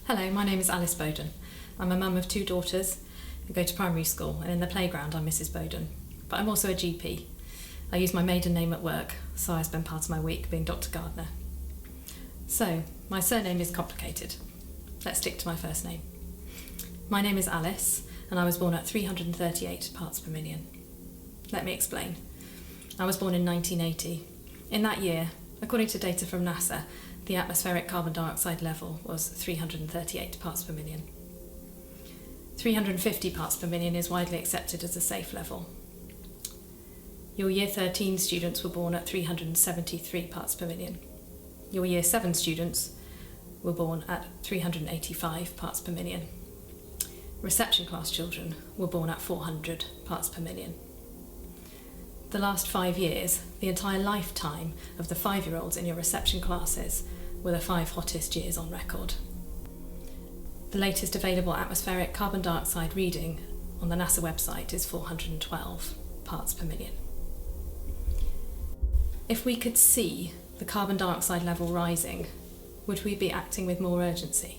Hello, my name is Alice Boden. I'm a mum of 2 daughters who go to primary school, and in the playground I'm Mrs. Boden. But I'm also a GP. I use my maiden name at work, so I spend part of my week being Dr. Gardner. So, my surname is complicated. Let's stick to my first name. My name is Alice, and I was born at 338 parts per million. Let me explain. I was born in 1980. In that year, according to data from NASA, the atmospheric carbon dioxide level was 338 parts per million. 350 parts per million is widely accepted as a safe level. Your Year 13 students were born at 373 parts per million. Your Year 7 students were born at 385 parts per million. Reception class children were born at 400 parts per million. The last 5 years, the entire lifetime of the 5-year-olds in your reception classes, were the 5 hottest years on record. The latest available atmospheric carbon dioxide reading on the NASA website is 412 parts per million. If we could see the carbon dioxide level rising, would we be acting with more urgency?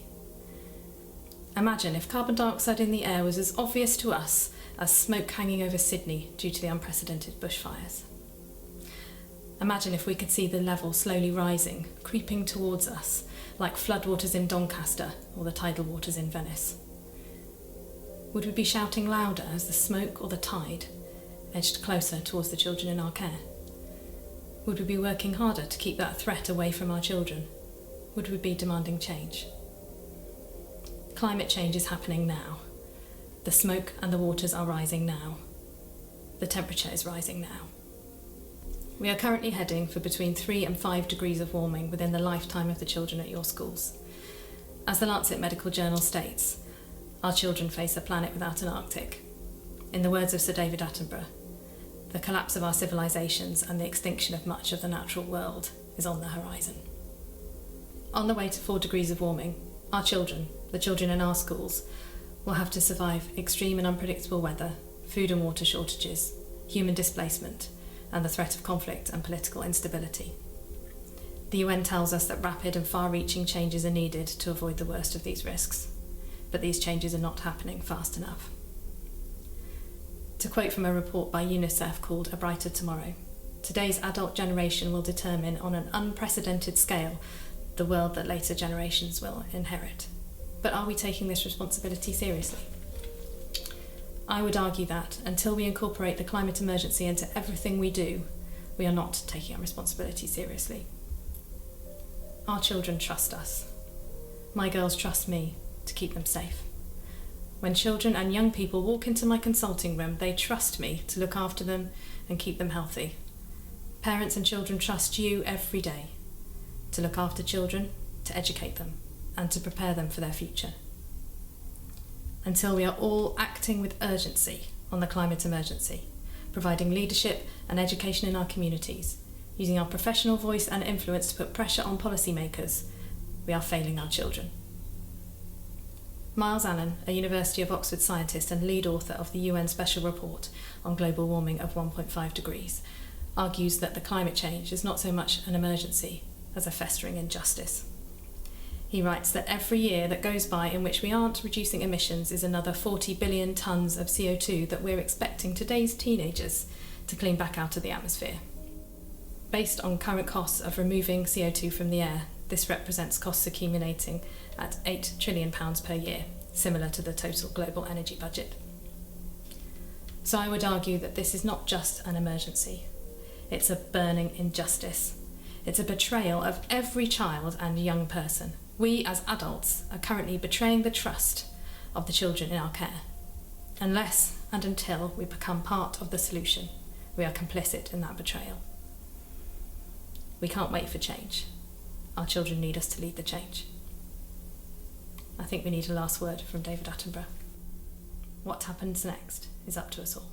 Imagine if carbon dioxide in the air was as obvious to us as smoke hanging over Sydney due to the unprecedented bushfires. Imagine if we could see the level slowly rising, creeping towards us, like floodwaters in Doncaster or the tidal waters in Venice. Would we be shouting louder as the smoke or the tide edged closer towards the children in our care? Would we be working harder to keep that threat away from our children? Would we be demanding change? Climate change is happening now. The smoke and the waters are rising now. The temperature is rising now. We are currently heading for between 3 and 5 degrees of warming within the lifetime of the children at your schools. As the Lancet Medical Journal states, our children face a planet without an Arctic. In the words of Sir David Attenborough, the collapse of our civilizations and the extinction of much of the natural world is on the horizon. On the way to 4 degrees of warming, our children, the children in our schools, will have to survive extreme and unpredictable weather, food and water shortages, human displacement, and the threat of conflict and political instability. The UN tells us that rapid and far-reaching changes are needed to avoid the worst of these risks, but these changes are not happening fast enough. To quote from a report by UNICEF called A Brighter Tomorrow, today's adult generation will determine on an unprecedented scale the world that later generations will inherit. But are we taking this responsibility seriously? I would argue that until we incorporate the climate emergency into everything we do, we are not taking our responsibility seriously. Our children trust us. My girls trust me to keep them safe. When children and young people walk into my consulting room, they trust me to look after them and keep them healthy. Parents and children trust you every day to look after children, to educate them, and to prepare them for their future. Until we are all acting with urgency on the climate emergency, providing leadership and education in our communities, using our professional voice and influence to put pressure on policymakers, we are failing our children. Miles Allen, a University of Oxford scientist and lead author of the UN Special Report on global warming of 1.5 degrees, argues that the climate change is not so much an emergency as a festering injustice. He writes that every year that goes by in which we aren't reducing emissions is another 40 billion tonnes of CO2 that we're expecting today's teenagers to clean back out of the atmosphere. Based on current costs of removing CO2 from the air, this represents costs accumulating at £8 trillion per year, similar to the total global energy budget. So I would argue that this is not just an emergency, it's a burning injustice. It's a betrayal of every child and young person. We as adults are currently betraying the trust of the children in our care. Unless and until we become part of the solution, we are complicit in that betrayal. We can't wait for change. Our children need us to lead the change. I think we need a last word from David Attenborough. What happens next is up to us all.